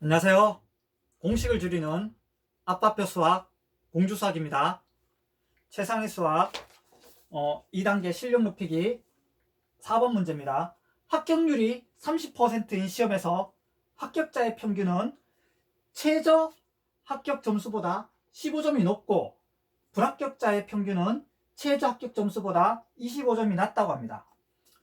안녕하세요. 공식을 줄이는 아빠표 수학 공주수학입니다. 최상위 수학 2단계 실력 높이기 4번 문제입니다. 합격률이 30%인 시험에서 합격자의 평균은 최저 합격 점수보다 15점이 높고 불합격자의 평균은 최저 합격 점수보다 25점이 낮다고 합니다.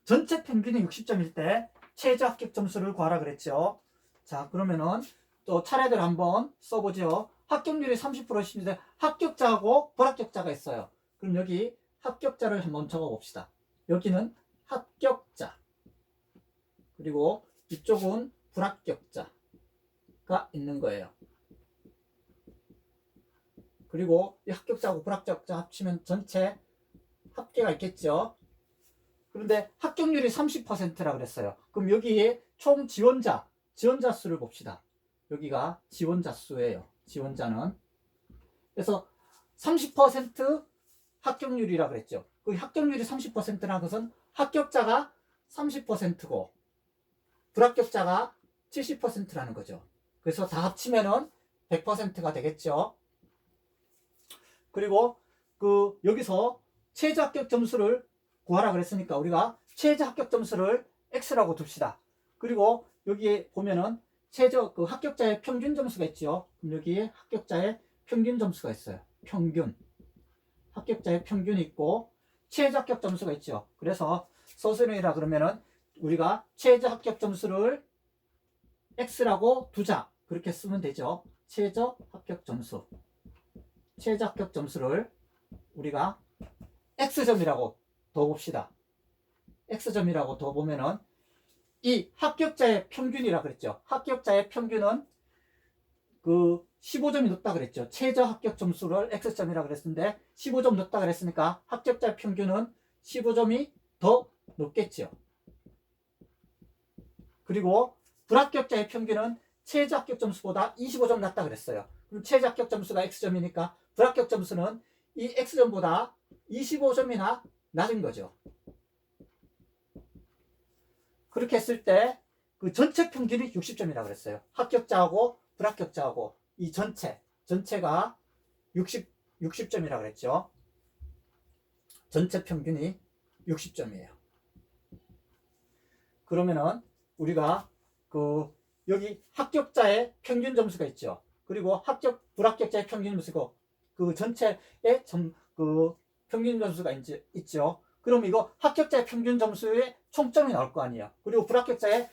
전체 평균이 60점일 때 최저 합격 점수를 구하라 그랬죠. 자, 그러면은 또 차례대로 한번 써보죠. 합격률이 30%인데 합격자하고 불합격자가 있어요. 그럼 여기 합격자를 한번 적어봅시다. 여기는 합격자, 그리고 이쪽은 불합격자가 있는 거예요. 그리고 이 합격자하고 불합격자 합치면 전체 합계가 있겠죠. 그런데 합격률이 30%라 그랬어요. 그럼 여기에 총 지원자 수를 봅시다. 여기가 지원자 수예요. 지원자는. 그래서 30% 합격률이라 그랬죠. 그 합격률이 30%라는 것은 합격자가 30%고 불합격자가 70%라는 거죠. 그래서 다 합치면은 100%가 되겠죠. 그리고 여기서 최저 합격 점수를 구하라 그랬으니까 우리가 최저 합격 점수를 X라고 둡시다. 그리고 여기에 보면은 최저 합격자의 평균 점수가 있죠. 그럼 여기에 합격자의 평균 점수가 있어요. 평균. 합격자의 평균이 있고 최저 합격 점수가 있죠. 그래서 서술형이라 그러면은 우리가 최저 합격 점수를 X라고 두자. 그렇게 쓰면 되죠. 최저 합격 점수. 최저 합격 점수를 우리가 X점이라고 둬봅시다. X점이라고 둬보면은 이 합격자의 평균이라 그랬죠. 합격자의 평균은 15점이 높다 그랬죠. 최저 합격 점수를 X점이라 그랬는데 15점 높다 그랬으니까 합격자의 평균은 15점이 더 높겠죠. 그리고 불합격자의 평균은 최저 합격 점수보다 25점 낮다 그랬어요. 그럼 최저 합격 점수가 X점이니까 불합격 점수는 이 X점보다 25점이나 낮은 거죠. 그렇게 했을 때 그 전체 평균이 60점이라고 그랬어요. 합격자하고 불합격자하고 이 전체가 60점이라고 그랬죠. 전체 평균이 60점이에요. 그러면은 우리가 여기 합격자의 평균 점수가 있죠. 그리고 불합격자의 평균 점수고 전체의 평균 점수가 있죠. 그럼 이거 합격자의 평균 점수에 총점이 나올 거 아니에요. 그리고 불합격자의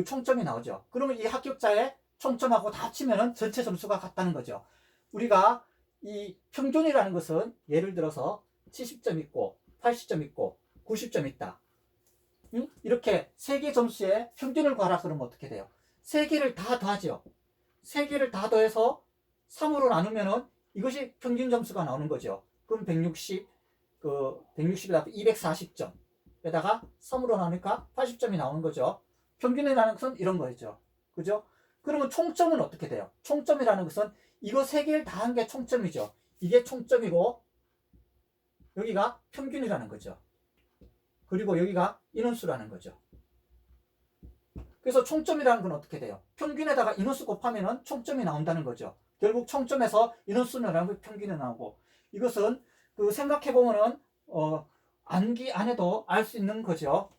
총점이 나오죠. 그러면 이 합격자의 총점하고 다 합치면 전체 점수가 같다는 거죠. 우리가 이 평균이라는 것은 예를 들어서 70점 있고 80점 있고 90점 있다. 이렇게 세 개 점수의 평균을 구하라 그러면 어떻게 돼요? 세 개를 다 더하죠. 세 개를 다 더해서 3으로 나누면 이것이 평균 점수가 나오는 거죠. 그럼 160에다가 240점에다가 3으로 나누니까 80점이 나오는 거죠. 평균이라는 것은 이런 거죠. 그죠? 그러면 총점은 어떻게 돼요? 총점이라는 것은 이거 세 개를 다 한 게 총점이죠. 이게 총점이고 여기가 평균이라는 거죠. 그리고 여기가 인원수라는 거죠. 그래서 총점이라는 건 어떻게 돼요? 평균에다가 인원수 곱하면 총점이 나온다는 거죠. 결국 총점에서 인원수는 나오고 평균이 나오고 이것은 생각해보면은 암기 안 해도 알 수 있는 거죠.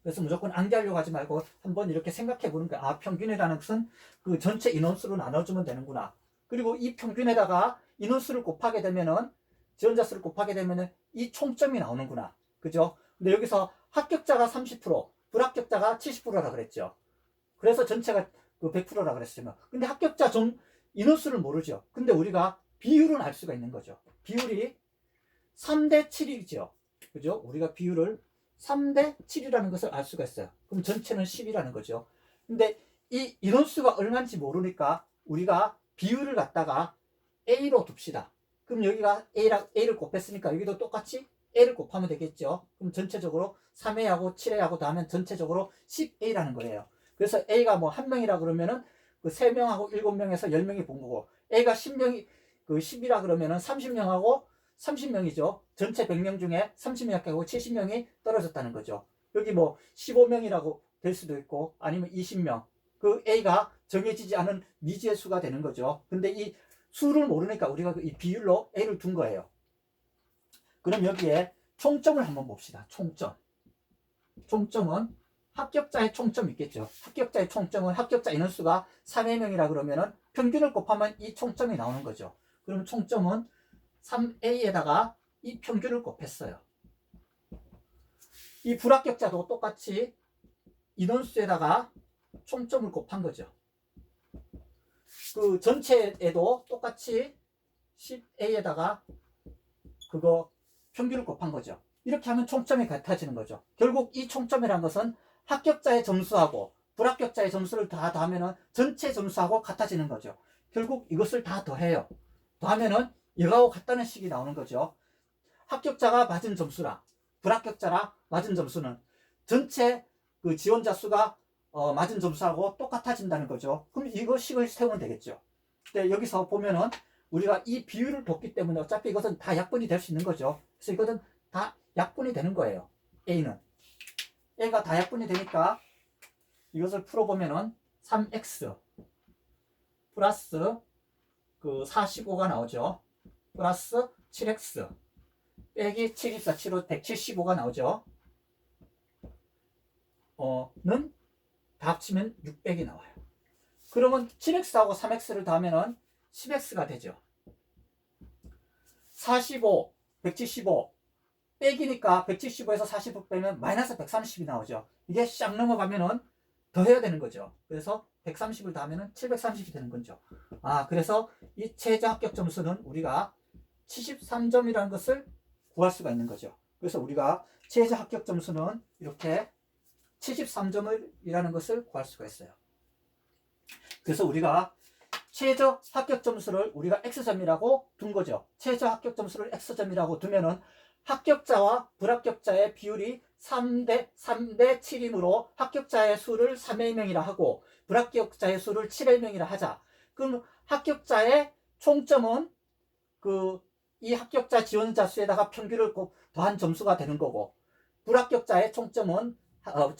그래서 무조건 암기하려고 하지 말고 한번 이렇게 생각해 보는 거야. 아, 평균이라는 것은 전체 인원수로 나눠주면 되는구나. 그리고 이 평균에다가 인원수를 곱하게 되면은 지원자 수를 곱하게 되면은 이 총점이 나오는구나. 그죠? 근데 여기서 합격자가 30%, 불합격자가 70%라 그랬죠. 그래서 전체가 100%라 그랬어요. 근데 합격자 인원수를 모르죠. 근데 우리가 비율은 알 수가 있는 거죠. 비율이 3대 7이죠. 그죠? 우리가 비율을 3대 7이라는 것을 알 수가 있어요. 그럼 전체는 10이라는 거죠. 근데 이 인원수가 얼마인지 모르니까 우리가 비율을 갖다가 A로 둡시다. 그럼 여기가 A를 곱했으니까 여기도 똑같이 A를 곱하면 되겠죠. 그럼 전체적으로 3A하고 7A하고 더하면 전체적으로 10A라는 거예요. 그래서 A가 뭐 1명이라 그러면은 3명하고 7명에서 10명이 본 거고 A가 10이라 그러면은 30명하고 30명이죠. 전체 100명 중에 30명하고 70명이 떨어졌다는 거죠. 여기 뭐 15명이라고 될 수도 있고 아니면 20명 그 A가 정해지지 않은 미지의 수가 되는 거죠. 근데 이 수를 모르니까 우리가 이 비율로 A를 둔 거예요. 그럼 여기에 총점을 한번 봅시다. 총점. 총점은 합격자의 총점이 있겠죠. 합격자의 총점은 합격자 인원수가 3의 명이라 그러면은 평균을 곱하면 이 총점이 나오는 거죠. 그럼 총점은 3A에다가 이 평균을 곱했어요. 이 불합격자도 똑같이 인원수에다가 총점을 곱한 거죠. 그 전체에도 똑같이 10A에다가 그거 평균을 곱한 거죠. 이렇게 하면 총점이 같아지는 거죠. 결국 이 총점이라는 것은 합격자의 점수하고 불합격자의 점수를 다 더하면 전체 점수하고 같아지는 거죠. 결국 이것을 다 더해요. 더하면은 이거하고 같다는 식이 나오는 거죠. 합격자가 맞은 점수랑 불합격자라 맞은 점수는 전체 그 지원자 수가 맞은 점수하고 똑같아진다는 거죠. 그럼 이거 식을 세우면 되겠죠. 근데 여기서 보면은 우리가 이 비율을 뒀기 때문에 어차피 이것은 다 약분이 될 수 있는 거죠. 그래서 이것은 다 약분이 되는 거예요. A가 다 약분이 되니까 이것을 풀어보면은 3x 플러스 그 45가 나오죠. 플러스 7x 빼기 7, 24, 7호 175가 나오죠. 는 다 합치면 600이 나와요. 그러면 7x하고 3x를 더하면은 10x가 되죠. 45, 175 빼기니까 175에서 45 빼면 마이너스 130이 나오죠. 이게 샥 넘어가면은 더 해야 되는 거죠. 그래서 130을 더하면은 730이 되는 거죠. 그래서 이 최저 합격 점수는 우리가 73점이라는 것을 구할 수가 있는 거죠. 그래서 우리가 최저 합격 점수는 이렇게 73점이라는 것을 구할 수가 있어요. 그래서 우리가 최저 합격 점수를 우리가 X점이라고 둔 거죠. 최저 합격 점수를 X점이라고 두면은 합격자와 불합격자의 비율이 3대 7이므로 합격자의 수를 3의 명이라 하고 불합격자의 수를 7의 명이라 하자. 그럼 합격자의 총점은 이 합격자 지원자 수에다가 평균을 더한 점수가 되는 거고 불합격자의 총점은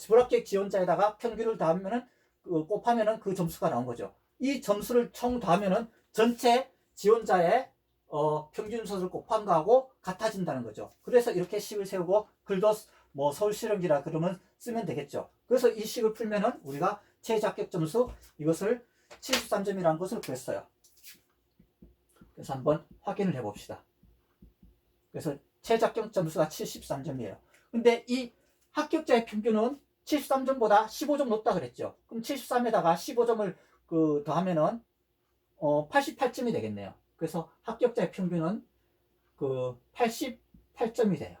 불합격 지원자에다가 평균을 더하면은 곱하면은 그 점수가 나온 거죠. 이 점수를 총 더하면은 전체 지원자의 평균 수를 곱한 거하고 같아진다는 거죠. 그래서 이렇게 식을 세우고 글도 뭐 서울실험지라 그러면 쓰면 되겠죠. 그래서 이 식을 풀면은 우리가 최저 합격 점수 이것을 73점이라는 것을 구했어요. 그래서 한번 확인을 해 봅시다. 그래서 최저 합격 점수가 73점이에요. 근데 이 합격자의 평균은 73점보다 15점 높다 그랬죠. 그럼 73에다가 15점을 더하면은 88점이 되겠네요. 그래서 합격자의 평균은 88점이 돼요.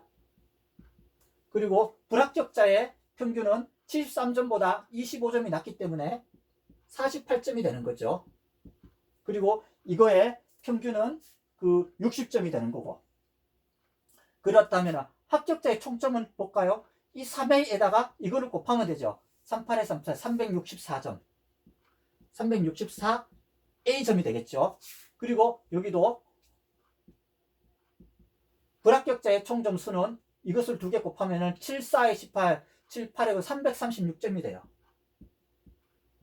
그리고 불합격자의 평균은 73점보다 25점이 낮기 때문에 48점이 되는 거죠. 그리고 이거의 평균은 60점이 되는 거고. 그렇다면 합격자의 총점은 볼까요? 이 3A에다가 이거를 곱하면 되죠. 38에 34, 364점. 364A점이 되겠죠. 그리고 여기도 불합격자의 총점수는 이것을 두 개 곱하면 7, 4에 18, 7, 8에 336점이 돼요.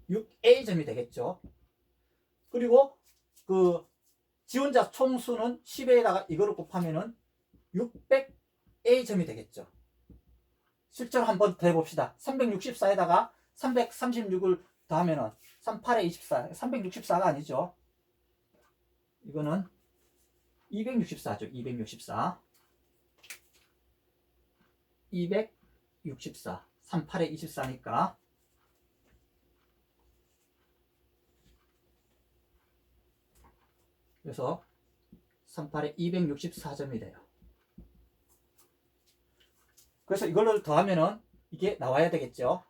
6A점이 되겠죠. 그리고 지원자 총수는 10에다가 이거를 곱하면 600A점이 되겠죠. 실제로 한번 더 해봅시다. 364에다가 336을 더하면은 38에 24, 364가 아니죠. 이거는 264죠. 264. 264. 38에 24니까. 그래서 38에 264점이 돼요. 그래서 이걸로 더하면은 이게 나와야 되겠죠.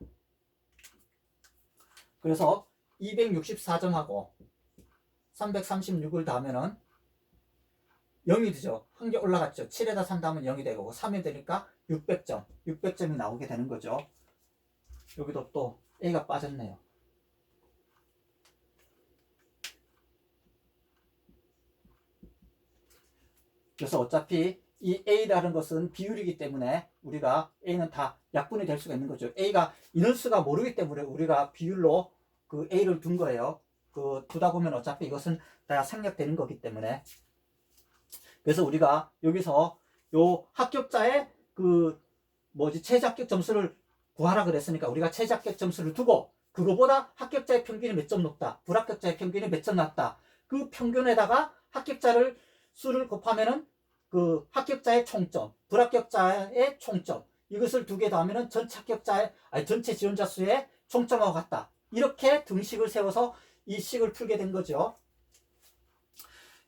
그래서 264점하고 336을 더하면은 0이 되죠. 한 개 올라갔죠. 7에다 3 더하면 0이 되고 3이 되니까 600점. 600점이 나오게 되는 거죠. 여기도 또 A가 빠졌네요. 그래서 어차피 이 A라는 것은 비율이기 때문에 우리가 A는 다 약분이 될 수가 있는 거죠. A가 인원수가 모르기 때문에 우리가 비율로 그 A를 둔 거예요. 그 두다 보면 어차피 이것은 다 생략되는 거기 때문에. 그래서 우리가 여기서 요 합격자의 그 최저 합격 점수를 구하라 그랬으니까 우리가 최저 합격 점수를 두고 그거보다 합격자의 평균이 몇 점 높다, 불합격자의 평균이 몇 점 낮다, 그 평균에다가 합격자를 수를 곱하면은 그 합격자의 총점, 불합격자의 총점, 이것을 두 개 더하면은 전체 지원자 수의 총점하고 같다. 이렇게 등식을 세워서 이 식을 풀게 된 거죠.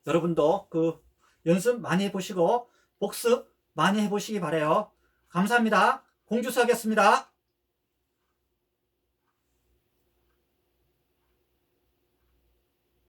여러분도 그 연습 많이 해보시고 복습 많이 해보시기 바래요. 감사합니다. 공주수하겠습니다.